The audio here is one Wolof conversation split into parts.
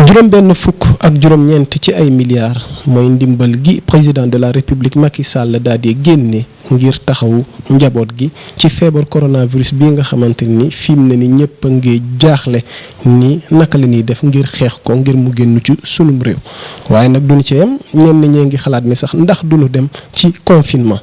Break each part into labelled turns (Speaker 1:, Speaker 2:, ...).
Speaker 1: juróom-benn fukk ak juróom-ñeent ci ay milliards mooy ndimbal gi président de la république Macky Sall daal di génne ngir taxawu njaboot gi ci feebar coronavirus bii nga xamante ni fi mu ne ni ñëpp a ngi jaaxle ni naka la ñuy def ngir xeex ko ngir mu génn ci sunum réew waaye nag duñu ci yem ñenn ñee ngi xalaat ni sax ndax duñu dem ci confinement.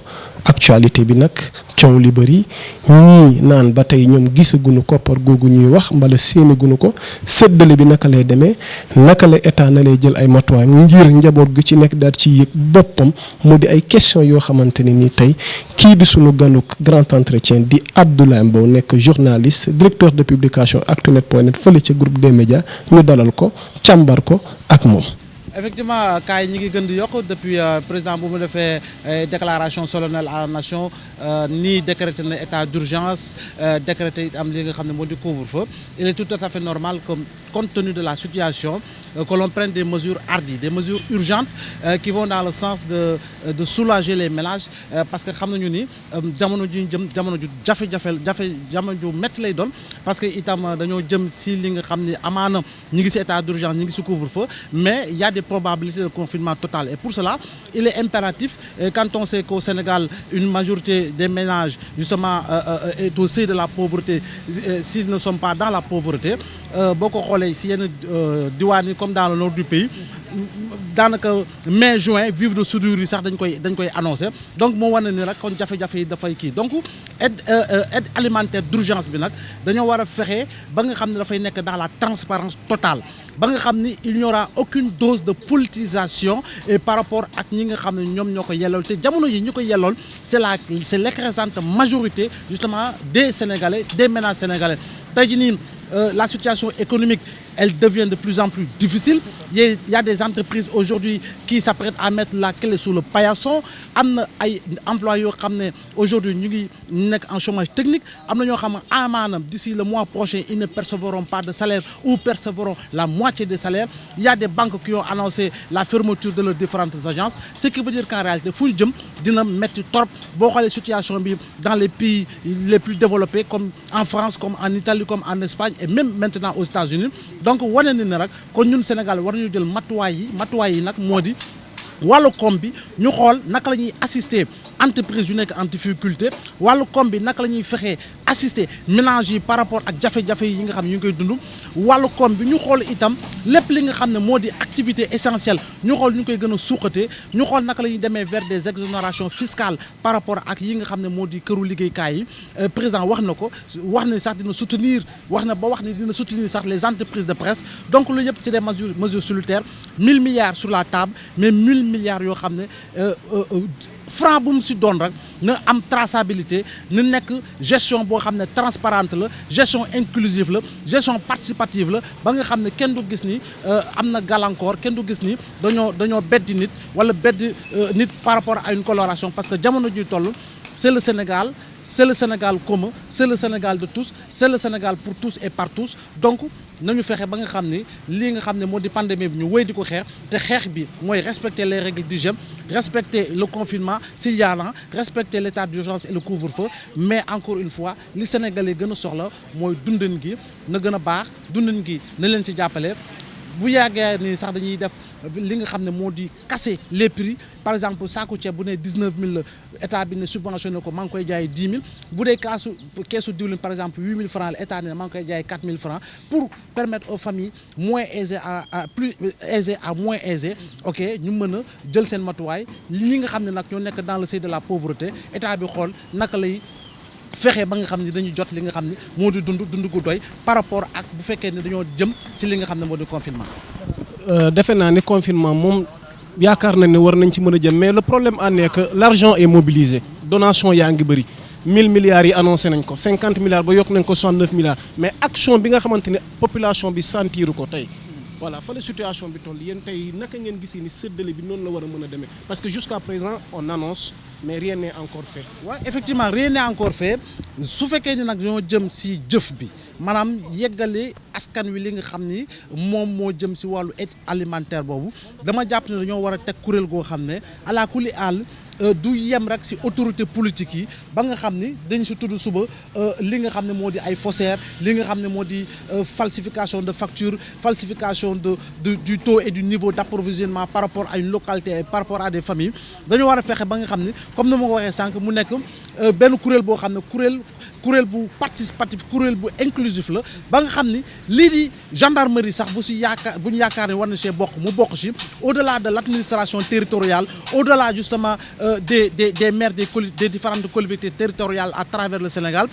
Speaker 1: Actualité bi nag coow li bëri ñii naan ba tey ñoom gisaguñu koppar googu ñuy wax mbala séeniguñu ko séddale bi naka lay demee naka la état na lay jël ay matuwaayam ngir njaboot gu ci nekk daal ci yëg boppam mu di ay question yoo xamante ne ni tey kii di sunu ganuk grand entretien di Abdoulaye Mbow nekk journaliste directeur de publication actunet.net fële ca groupe des médias ñu dalal ko càmbar ko ak moom.
Speaker 2: Effectivement cas yi ñi ngi gën di yokk depuis président bu mu defee déclaration solennelle à la nation nii décrété na état d'urgence décrété it am li nga xam ne moo di couvre-feu. Il est tout à fait normal que compte tenu de la situation que l'on prenne des mesures hardies, des mesures urgentes qui vont dans le sens de soulager les ménages parce que xam nañu ni jamono ju jëm jamono ju jamono ju métti lay doon parce que itam dañoo jëm si li nga xam ni amaana ñi ngi si état d'urgence ñi ngi si couvre-feu mais il y a des probabilités de confinement total et pour cela il est impératif quand on sait qu'au Sénégal une majorité des ménages justement est au seuil de la pauvreté s'ils ne sont pas dans la pauvreté boo ko xoolee si yenn diwaan yi comme dans le nord du pays daanaka mai juin vivre de soudure yi sax dañ koy annoncé donc moo wane ni rek kon jafe-jafe yi dafay kii donc aide alimentaire d'urgence bi nag dañoo war a fexe ba nga xam ne dafay nekk dans la transparence totale ba nga xam ni il n'y aura aucune dose de politisation et par rapport ak ñi nga xam ne ñoom ñoo ko yellool te jamono yi ñu ko yellool c'est l'écrasante majorité justement des Sénégalais des ménages sénégalais tey jii nii la situation économique elle devient de plus en plus difficile. Il y a des entreprises aujourd'hui qui s'apprêtent à mettre la clé sous le paillasson. Am na ay employés yoo xam ne aujourd'hui ñu ngi nekk en chômage technique am na ñoo xam ne amaana d'ici le mois prochain ils ne percevront pas de salaire ou percevront la moitié des salaires. Il y a des banques qui ont annoncé la fermeture de leurs différentes agences ce qui veut dire qu'en réalité fu ñu jëm dina metti trop boo xoolee situation bi dans les pays les plus développés comme en France comme en Italie comme en Espagne et même maintenant aux États-Unis donc wane ni ne rek kon ñun Sénégal war nañu jël matuwaay yi nag moo di wàllu koom bi ñu xool naka la ñuy assister entreprise yu nekk en difficulté wàllu koom bi naka la ñuy fexee assister ménages yi par rapport ak jafe-jafe yi nga xam ne ñu ngi koy dund wàllu koom bi ñu xool itam lépp li nga xam ne moo di activité essentielle ñu xool ñu koy gën a suuxatee ñu xool naka la ñuy demee vers des exonérations fiscales par rapport ak yi nga xam ne moo di këru liggéeykaay yi président wax na ko wax ne sax dina soutenir wax ni dina soutenir sax les entreprises de presse donc loolu yëpp c'est des mesures salutaires 1000 milliards sur la table mais 1000 milliards yoo xam ne franc bu mu si doon rek na am traçabilité na nekk gestion boo xam ne transparente la gestion inclusive la gestion participative la ba nga xam ne kenn du gis ni am na gàllankoor kenn du gis ni dañoo beddi nit wala beddi nit par rapport à une coloration parce que jamono ñuy toll c'est le Sénégal commun c'est le Sénégal de tous c'est le Sénégal pour tous et par tous donc nañu fexe ba nga xam ne lii nga xam ne moo di pandémie bi ñu wéy di ko xeex te xeex bi mooy respecter les règles d'hygiène respecter le confinement s'il y en a respecter l'état d'urgence et le couvre-feu mais encore une fois li Sénégalais gën a soxla mooy dundin gi na gën a baax dundin gi na leen ci jàppale bu yàggee ni sax dañuy def li nga xam ne moo di casser les prix par exemple saaku ceeb bu ne 19000 la état bi ne subventionné ko maa ngi koy jaay 10000 bu dee keesu diwlin par exemple 8000 francs la état ne maa ngi koy jaay 4000 francs pour permettre aux familles moins aisées à plus aisées à moins aisées ok ñu mën a jël seen matuwaay ñi nga xam ne nag ñoo nekk dans le seuil de la pauvreté état bi xool naka lay fexe ba nga xam ne dañu jot li nga xam ne moo di dund gu doy par rapport ak bu fekkee ne dañoo jëm ci li nga xam ne moo di confinement.
Speaker 1: defe naa ne confinement moom yaakaar na ne war nañ ci mën a jëm mais le problème en est que l'argent est mobilisé donation yaa ngi bëri 1000 milliards yi annoncé nañ ko 50 milliards ba yokk nañ ko 69 milliards mais action bi nga xamante ne population bi sentiru ko tey voilà fa la situation bi toll yéen tey naka ngeen gisee ni séddale bi noonu la war a mën a demee parce que jusqu'à présent on annonce mais rien n'est encore fait.
Speaker 2: waaw effectivement rien n'est encore fait su fekkee ni nag ñoo jëm ci jëf bi maanaam yeggale askan wi li nga xam ni moom moo jëm ci wàllu aide alimentaire boobu dama jàpp ne dañoo war a teg kuréel goo xam ne ala kulli àll du yem rek ci autorité politique yi ba nga xam ni dañ ci tudd suba li nga xam ne moo di ay faussaires li nga xam ne moo di falsification de facture falsification du taux et du niveau d'approvisionnement par rapport à une localité et par rapport à des familles dañu war a fexe ba nga xam ni comme ni ma ko waxee sànq mu nekk benn kuréel boo xam ne kuréel bu participatif kuréel bu inclusif la ba nga xam ni lii di gendarmerie sax bu ñu yaakaar ne war na see bokk mu bokk ci au-delà de l'administration territoriale au-delà justement des maires des différentes collectivités territoriales à travers le Sénégal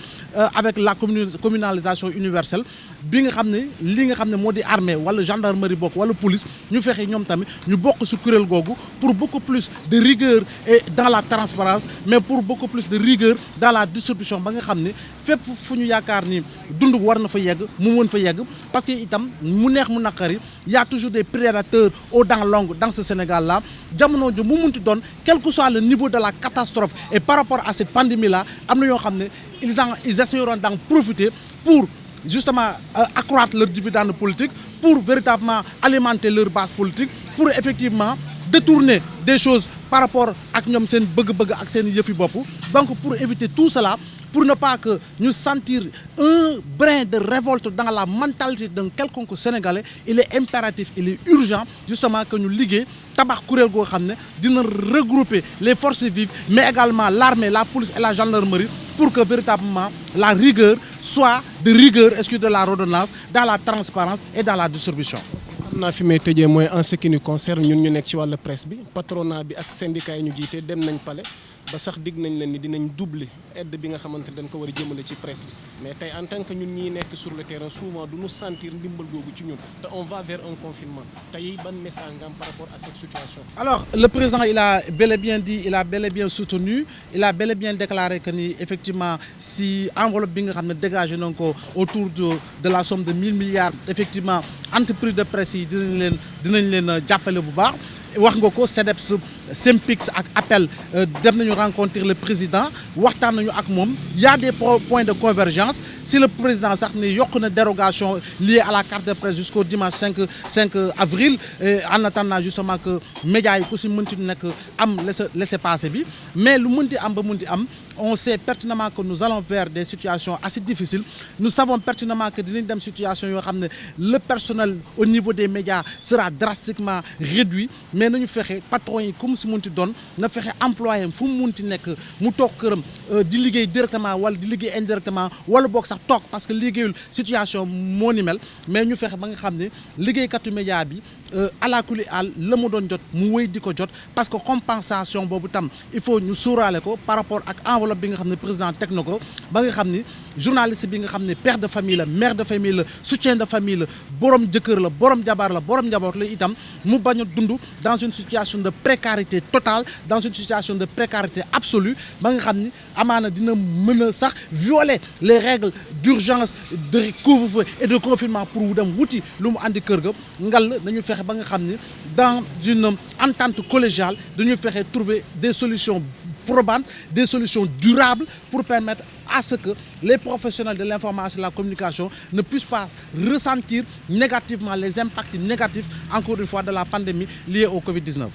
Speaker 2: avec la communalisation universelle bi nga xam ne li nga xam ne moo di armée wala gendarmerie bokk wala police ñu fexe ñoom tamit ñu bokk ci kuréel googu pour beaucoup plus de rigueur et dans la transparence mais pour beaucoup plus de rigueur dans la distribution ba nga xam ne fépp fu ñu yaakaar ni dund war na fa yegg mu mën fa yegg parce que itam mu neex mu naqari y a toujours des prédateurs aux dents longues dans ce Sénégal là jamono ju mu munti doon quel que soit le niveau de la catastrophe et par rapport à cette pandémie là am na yoo xam ne ils essaieront d'en profiter pour justement accroître leur dividende politique pour véritablement alimenter leur base politique pour effectivement détourner des choses par rapport ak ñoom seen bëgg-bëgg ak seen yëfi bopp donc pour éviter tout cela pour ne pas que ñu sentir un brin de révolte dans la mentalité d'un quelconque Sénégalais il est impératif il est urgent justement que ñu liggéey tabax kuréel goo xam ne dina regrouper les forces vives mais également l'armée la police et la gendarmerie pour que véritablement la rigueur soit de rigueur excuse de la redondance dans la transparence et dans la distribution.
Speaker 1: xam naa fi may tëjee mooy en ce qui nous concerne ñun ñu nekk ci wàllu presse bi patronat bi ak syndicat yi ñu jiite dem nañ palais ba sax digg nañ leen ni dinañ doubler aide bi nga xamante ne dañ ko war a jëmale ci presse bi mais tey en tant que ñun ñiy nekk sur le terrain souvent du ñu sentir ndimbal googu ci ñun te on va vers un confinement tey ban message nga am par rapport à cette situation.
Speaker 2: Alors le président il a bel et bien dit il a bel et bien soutenu il a bel et bien déclaré que ni effectivement si enveloppe bi nga xam ne dégagé nañ ko autour de la somme de 1000 milliards effectivement entreprise de presse yi dinañ leen jàppale bu baax wax nga ko CDEPS SYNPICS ak APEL dem nañu rencontrer le président waxtaan nañu ak moom y a des points de convergence si le président sax ni yokk na dérogation liée à la carte de presse jusqu'au dimanche 5 avril en attendant justement que médias yi ku si mënti nekk am laissez-passer bi mais lu mënti am ba mënti am on sait pertinemment que nous allons vers des situations assez difficiles nous savons pertinemment que dinañ dem situation yoo xam ne le personnel au niveau des médias sera drastiquement réduit mais nañu fexe patron yi comme si munti doon na fexe employé fu mu munti nekk mu toog këram di liggéey directement wala di liggéey indirectement wala boog sax toog parce que liggéeyul situation moo ni mel mais ñu fexe ba nga xam ne liggéeykatu média bi alakuli àll la mu doon jot mu wéy di ko jot parce que compensation boobu tam il faut ñu sóoraale ko par rapport ak enveloppe bi nga xam ne président teg na ko ba nga xam ni journaliste bi nga xam ne père de famille la mère de famille la soutien de famille la borom jëkkër la borom jabar la borom njaboot la itam mu bañ a dund dans une situation de précarité totale dans une situation de précarité absolue ba nga xam ni amaana dina mën a sax violer les règles d'urgence de couvre-feu et de confinement pour wu dem wuti lu mu andi kër ga ngal nañu fexe ba nga xam ni dans une entente collégiale dañu fexe trouver des solutions probantes des solutions durables pour permettre à ce que les professionnels de l'information et de la communication ne puissent pas ressentir négativement les impacts négatifs encore une fois de la pandémie liée au Covid-19.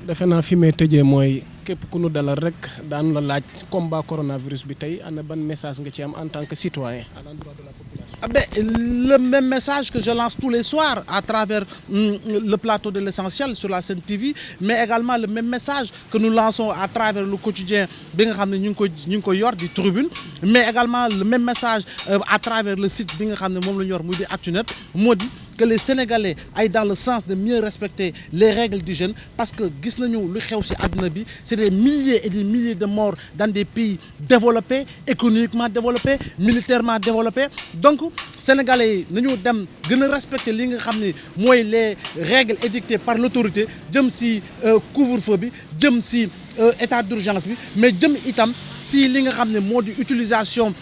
Speaker 1: defe naa fi may tëjee mooy képp ku nu dalal rek daan la laaj combat coronavirus bi tey ana ban message nga ci am en tant que citoyen à l'endroit de la population.
Speaker 2: Le même message que je lance tous les soirs à travers le plateau de l'essentiel sur la Sen TV mais également le même message que nous lançons à travers le quotidien bi nga xam ne ñu ngi ko yor di Tribune mais également le même message à travers le site bi nga xam ne moom la ñu yor muy di Actunet moo di que les Sénégalais aillent dans le sens de mieux respecter les règles d'hygiène parce que gis nañu lu xew ci àdduna bi c'est des milliers et des milliers de morts dans des pays développés économiquement développés militairement développés donc Sénégalais yi nañu dem gën a respecter li nga xam ne mooy les règles édictées par l'autorité jëm ci couvre-feu bi jëm ci état d'urgence bi mais jëm itam ci li nga xam ne moo di utilisation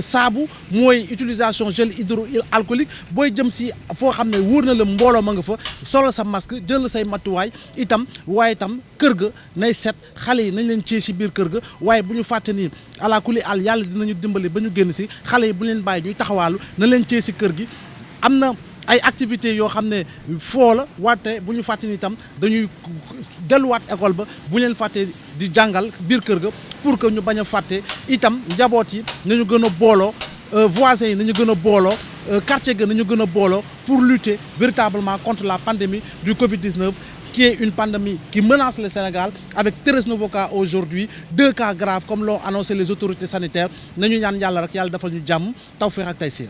Speaker 2: saabu mooy utilisation gel hydroalcoolique booy jëm ci foo xam ne wóor na la mbooloo ma nga fa solo sa masque jël say matuwaay itam waaye itam kër ga nay set xale yi nañ leen cee ci biir kër ga waaye bu ñu fàtte ni ala kuli al yàlla dinañu dimbali ba ñu génn ci xale yi bu leen bàyyi ñuy taxawaalu na leen cee ci kër gi am na ay activités yoo xam ne foo la wante bu ñu fàtte ni itam dañuy delluwaat école ba bu leen fàtte di jàngal biir kër ga pour que ñu bañ a fàtte itam njaboot yi nañu gën a booloo voisins yi nañu gën a booloo quartier ga nañu gën a booloo pour lutter véritablement contre la pandémie du Covid-19 qui est une pandémie qui menace le Sénégal avec 13 nouveaux cas aujourd'hui 2 cas graves comme l'ont annoncé les autorités sanitaires nañu ñaan yàlla rek yàlla defal ñu jàmm tawfeex ak tayseer